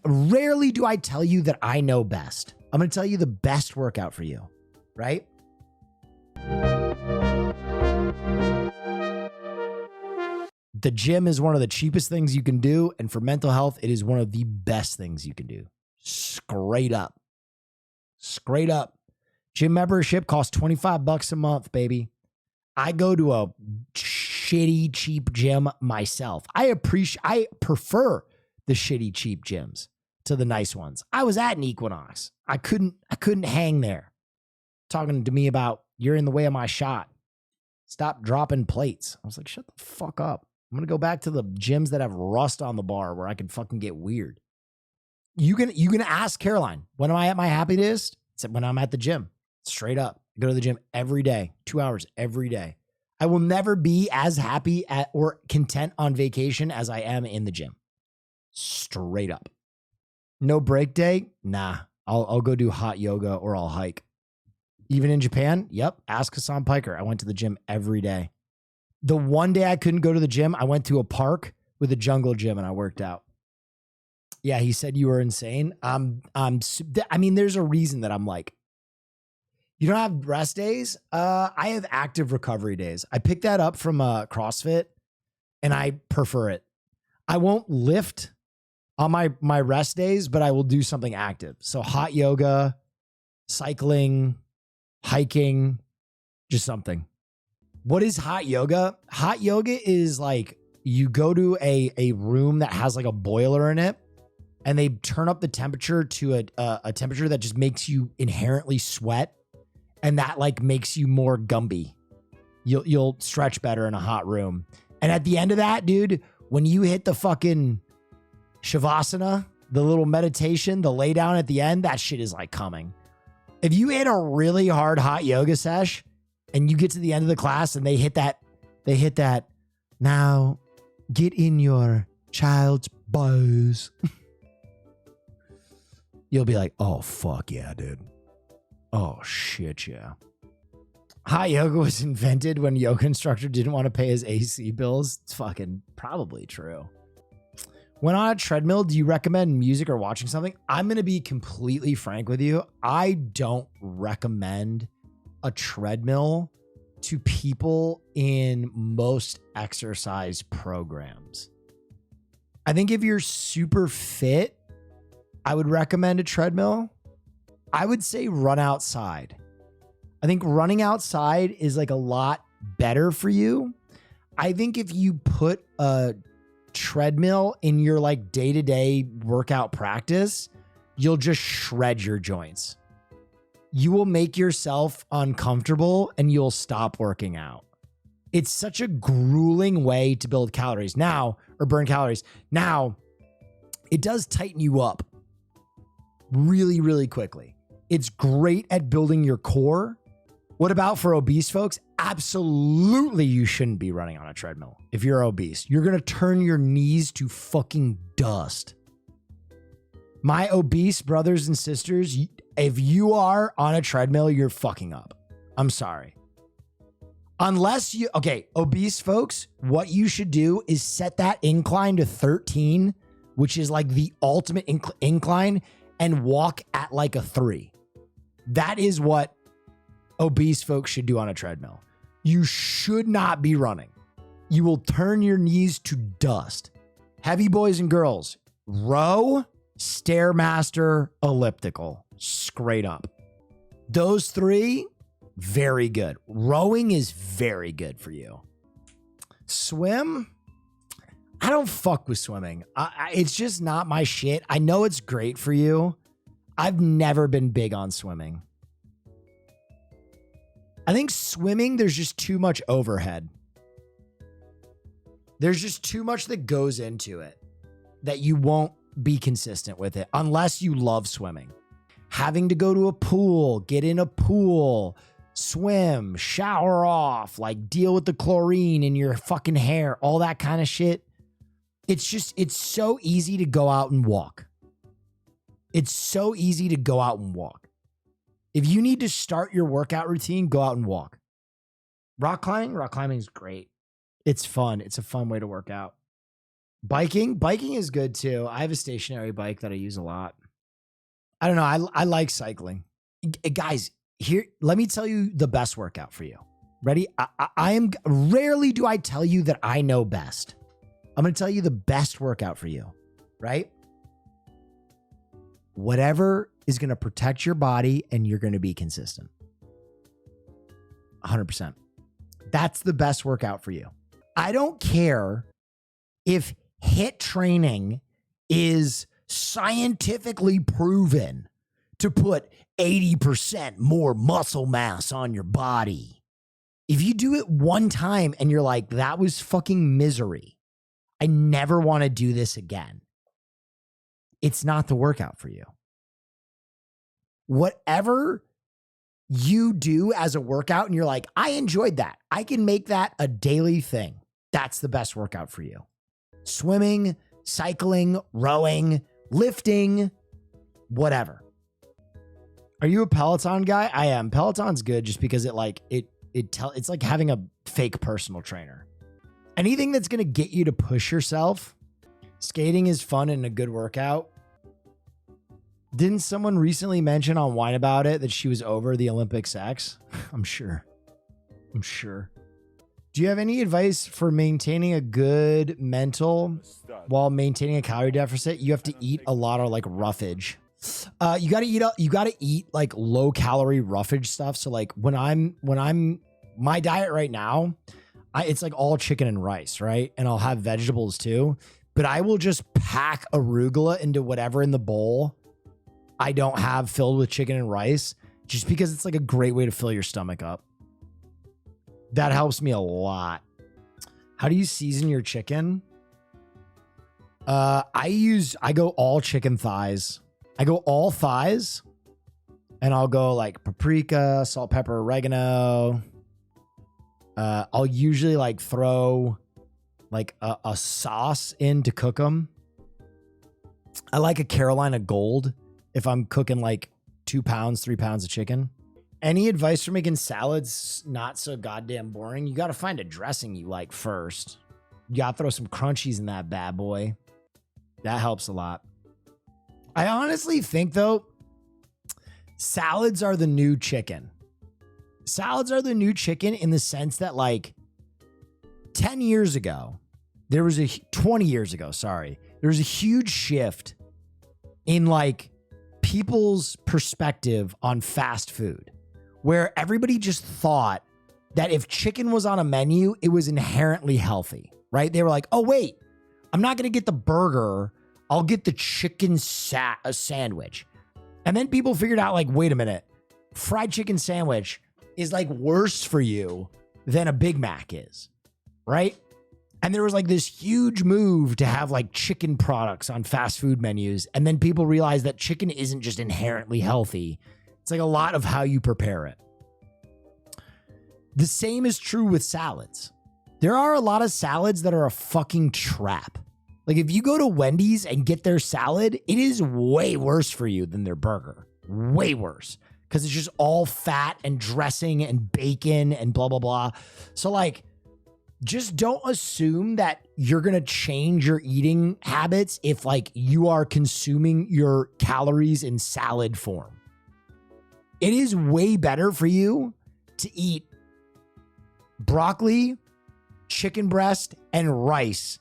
Rarely do I tell you that I know best. I'm going to tell you the best workout for you, right? The gym is one of the cheapest things you can do. And for mental health, it is one of the best things you can do. Straight up. Straight up. Gym membership costs $25 a month, baby. I go to a shitty, cheap gym myself. I prefer the shitty, cheap gyms to the nice ones. I was at an Equinox. I couldn't hang there. Talking to me about, you're in the way of my shot. Stop dropping plates. I was like, shut the fuck up. I'm going to go back to the gyms that have rust on the bar where I can fucking get weird. You can ask Caroline, when am I at my happiest? It's when I'm at the gym. Straight up. I go to the gym every day, 2 hours every day. I will never be as happy or content on vacation as I am in the gym. Straight up. No break day? Nah. I'll go do hot yoga or I'll hike. Even in Japan? Yep. Ask Hassan Piker. I went to the gym every day. The one day I couldn't go to the gym, I went to a park with a jungle gym and I worked out. Yeah, he said you were insane. I mean, there's a reason that I'm like, you don't have rest days? I have active recovery days. I picked that up from CrossFit and I prefer it. I won't lift on my rest days, but I will do something active. So hot yoga, cycling, hiking, just something. What is hot yoga? Hot yoga is like you go to a room that has like a boiler in it and they turn up the temperature to a temperature that just makes you inherently sweat. And that like makes you more Gumby. You'll stretch better in a hot room. And at the end of that, dude, when you hit the fucking Shavasana, the little meditation, the lay down at the end, that shit is like coming. If you hit a really hard hot yoga sesh and you get to the end of the class and they hit that, now get in your child's pose. You'll be like, oh, fuck yeah, dude. Oh, shit, yeah. Hot yoga was invented when yoga instructor didn't want to pay his AC bills. It's fucking probably true. When on a treadmill, do you recommend music or watching something? I'm going to be completely frank with you. I don't recommend a treadmill to people in most exercise programs. I think if you're super fit, I would recommend a treadmill. I would say run outside. I think running outside is like a lot better for you. I think if you put a treadmill in your like day-to-day workout practice, you'll just shred your joints. You will make yourself uncomfortable and you'll stop working out. It's such a grueling way to build calories now or burn calories. Now, it does tighten you up really, really quickly. It's great at building your core. What about for obese folks? Absolutely, you shouldn't be running on a treadmill. If you're obese, you're going to turn your knees to fucking dust. My obese brothers and sisters, if you are on a treadmill, you're fucking up. I'm sorry. Obese folks, what you should do is set that incline to 13, which is like the ultimate incline, and walk at like a 3. That is what obese folks should do on a treadmill. You should not be running. You will turn your knees to dust. Heavy boys and girls, row, Stairmaster, elliptical, straight up. Those 3, very good. Rowing is very good for you. Swim, I don't fuck with swimming. It's just not my shit. I know it's great for you. I've never been big on swimming. I think swimming, there's just too much overhead. There's just too much that goes into it that you won't be consistent with it unless you love swimming. Having to go to a pool, get in a pool, swim, shower off, like deal with the chlorine in your fucking hair, all that kind of shit. It's so easy to go out and walk. It's so easy to go out and walk. If you need to start your workout routine, go out and walk. Rock climbing is great. It's fun. It's a fun way to work out. Biking is good too. I have a stationary bike that I use a lot. I don't know. I like cycling. Guys, here, let me tell you the best workout for you. Ready? I am rarely do I tell you that I know best. I'm going to tell you the best workout for you, right? Whatever is going to protect your body and you're going to be consistent. 100%. That's the best workout for you. I don't care if HIIT training is scientifically proven to put 80% more muscle mass on your body. If you do it one time and you're like, that was fucking misery, I never want to do this again, it's not the workout for you. Whatever you do as a workout and you're like, I enjoyed that, I can make that a daily thing, that's the best workout for you. Swimming, cycling, rowing, lifting, whatever. Are you a Peloton guy? I am. Peloton's good just because it's like having a fake personal trainer. Anything that's going to get you to push yourself. Skating is fun and a good workout. Didn't someone recently mention on Wine About It that she was over the Olympic sex? I'm sure. Do you have any advice for maintaining a good mental while maintaining a calorie deficit? You have to eat a lot of like roughage. You gotta eat like low calorie roughage stuff. So like when I'm my diet right now, it's like all chicken and rice, right? And I'll have vegetables too, but I will just pack arugula into whatever in the bowl I don't have filled with chicken and rice, just because it's like a great way to fill your stomach up. That helps me a lot. How do you season your chicken? I go all chicken thighs. I go all thighs, and I'll go like paprika, salt, pepper, oregano. I'll usually like throw like a sauce in to cook them. I like a Carolina Gold if I'm cooking like 2 pounds, 3 pounds of chicken. Any advice for making salads not so goddamn boring? You got to find a dressing you like first. You got to throw some crunchies in that bad boy. That helps a lot. I honestly think, though, salads are the new chicken. Salads are the new chicken in the sense that, like, 10 years ago, 20 years ago, there was a huge shift in, like, people's perspective on fast food, where everybody just thought that if chicken was on a menu, it was inherently healthy, right? They were like, oh, wait, I'm not going to get the burger. I'll get the chicken sandwich. And then people figured out, like, wait a minute, fried chicken sandwich is like worse for you than a Big Mac is, right? And there was like this huge move to have like chicken products on fast food menus. And then people realized that chicken isn't just inherently healthy. It's like a lot of how you prepare it. The same is true with salads. There are a lot of salads that are a fucking trap. Like if you go to Wendy's and get their salad, it is way worse for you than their burger. Way worse. Because it's just all fat and dressing and bacon and blah, blah, blah. So like, just don't assume that you're going to change your eating habits if like you are consuming your calories in salad form. It is way better for you to eat broccoli, chicken breast, and rice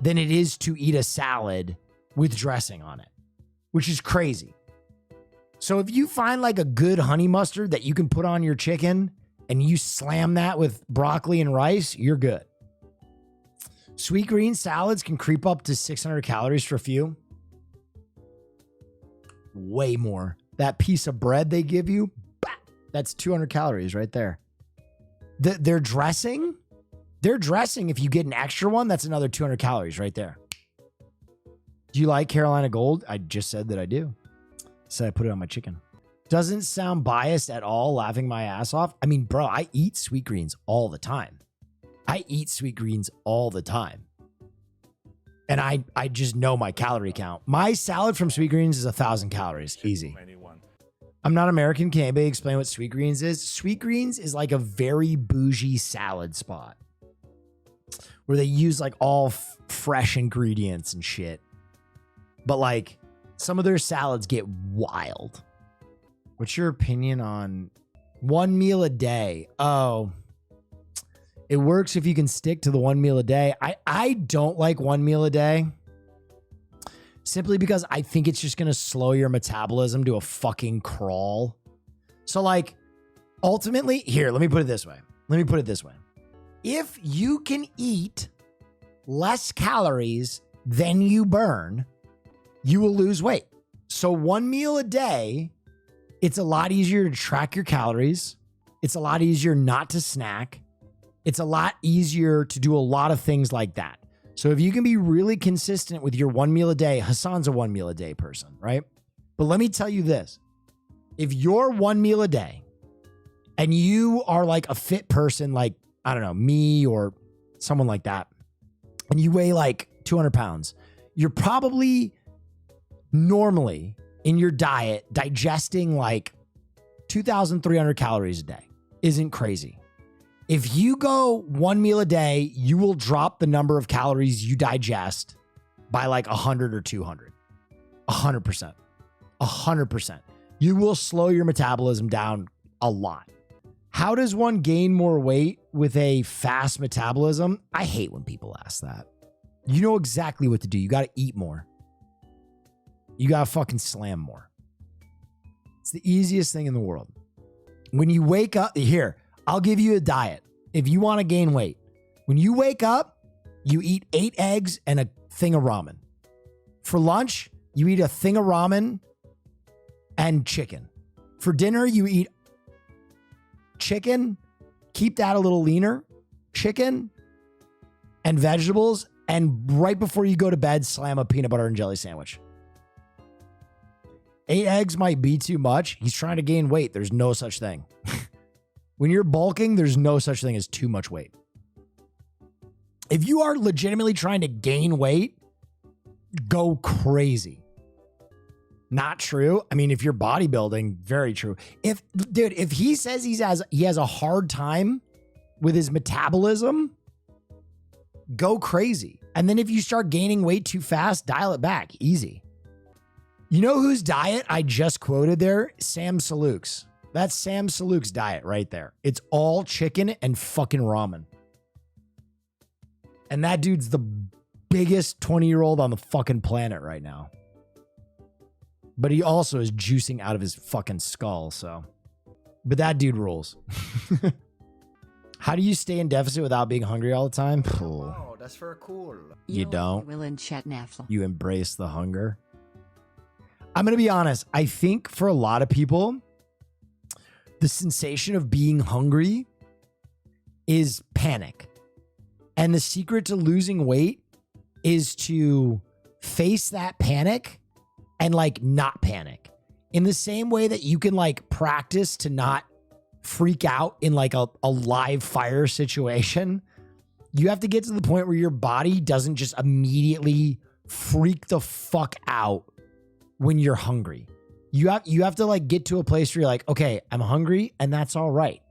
than it is to eat a salad with dressing on it, which is crazy. So if you find like a good honey mustard that you can put on your chicken and you slam that with broccoli and rice, you're good. Sweet green salads can creep up to 600 calories for a few. Way more. That piece of bread they give you, that's 200 calories right there. Their dressing, if you get an extra one, that's another 200 calories right there. Do you like Carolina Gold? I just said that I do. So I put it on my chicken. Doesn't sound biased at all, laughing my ass off. I mean, bro, I eat sweet greens all the time. And I just know my calorie count. My salad from sweet greens is 1,000 calories. Easy. I'm not American. Can anybody explain what sweet greens is? Sweet greens is like a very bougie salad spot. where they use like all fresh ingredients and shit. But like some of their salads get wild. What's your opinion on one meal a day? Oh, it works if you can stick to the one meal a day. I don't like one meal a day simply because I think it's just going to slow your metabolism to a fucking crawl. So like ultimately, here, let me put it this way. If you can eat less calories than you burn, you will lose weight. So one meal a day, it's a lot easier to track your calories. It's a lot easier not to snack. It's a lot easier to do a lot of things like that. So if you can be really consistent with your one meal a day, Hassan's a one meal a day person, right? But let me tell you this. If you're one meal a day and you are like a fit person, like, I don't know, me or someone like that, and you weigh like 200 pounds, you're probably normally in your diet digesting like 2,300 calories a day. Isn't crazy. If you go one meal a day, you will drop the number of calories you digest by like 100 or 200. 100%. 100%. You will slow your metabolism down a lot. How does one gain more weight with a fast metabolism? I hate when people ask that. You know exactly what to do. You got to eat more. You got to fucking slam more. It's the easiest thing in the world. When you wake up, here, I'll give you a diet. If you want to gain weight, when you wake up, you eat 8 eggs and a thing of ramen. For lunch, you eat a thing of ramen and chicken. For dinner, you eat chicken, keep that a little leaner, chicken and vegetables, and right before you go to bed, slam a peanut butter and jelly sandwich. 8 eggs might be too much. He's trying to gain weight. There's no such thing. When you're bulking, there's no such thing as too much weight. If you are legitimately trying to gain weight, go crazy. Not true. I mean, if you're bodybuilding, very true. If he says he has a hard time with his metabolism, go crazy. And then if you start gaining weight too fast, dial it back. Easy. You know whose diet I just quoted there? Sam Saluk's. That's Sam Saluk's diet right there. It's all chicken and fucking ramen. And that dude's the biggest 20-year-old on the fucking planet right now. But he also is juicing out of his fucking skull, so. But that dude rules. How do you stay in deficit without being hungry all the time? Oh, that's very cool. You don't. You embrace the hunger. I'm going to be honest. I think for a lot of people, the sensation of being hungry is panic. And the secret to losing weight is to face that panic and like not panic. In the same way that you can like practice to not freak out in like a live fire situation, you have to get to the point where your body doesn't just immediately freak the fuck out when you're hungry. You have to like get to a place where you're like, okay, I'm hungry and that's all right.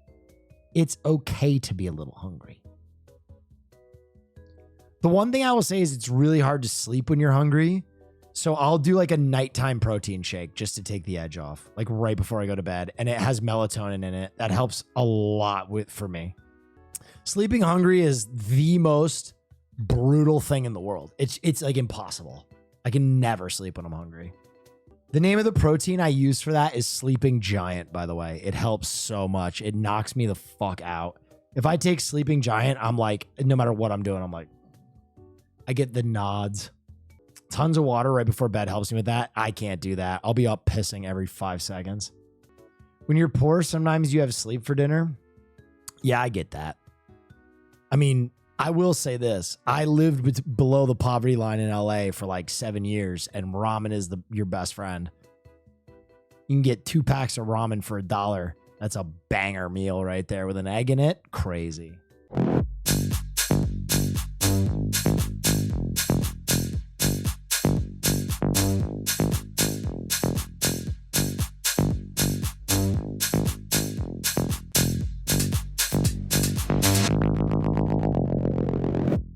It's okay to be a little hungry. The one thing I will say is it's really hard to sleep when you're hungry. So I'll do like a nighttime protein shake just to take the edge off, like right before I go to bed. And it has melatonin in it. That helps a lot for me. Sleeping hungry is the most brutal thing in the world. It's like impossible. I can never sleep when I'm hungry. The name of the protein I use for that is Sleeping Giant, by the way. It helps so much. It knocks me the fuck out. If I take Sleeping Giant, I'm like, no matter what I'm doing, I'm like, I get the nods. Tons of water right before bed helps me with that. I can't do that. I'll be up pissing every 5 seconds. When you're poor, sometimes you have sleep for dinner. Yeah, I get that. I mean, I will say this. I lived below the poverty line in LA for like 7 years, and ramen is your best friend. You can get 2 packs of ramen for $1. That's a banger meal right there with an egg in it. Crazy.